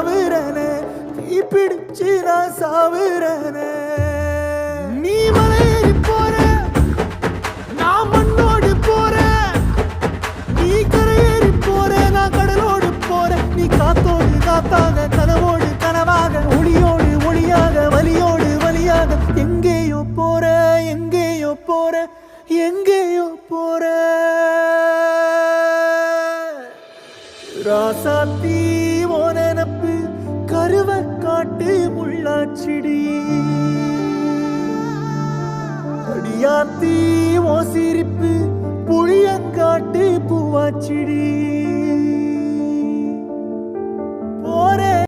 சாவுறனே தீ பிடிச்சு நான் சாவுறனே நீ மலையேறி போற நான் மண்ணோடு போறேன் நீ கரையேறி போற நான் கடலோடு போறேன் நீ காத்தோடு காத்தாக கனவோடு கனவாக ஒளியோடு ஒளியாக வலியோடு வலியாக எங்கேயோ போற எங்கேயோ போற எங்கேயோ போற ராசாத்தி ஓ நினப்பு கருவ காட்டு முள்ளாச்சிடி அடியாத்தி ஓ சிரிப்பு புளியங்காட்டு பூவாச்சிடி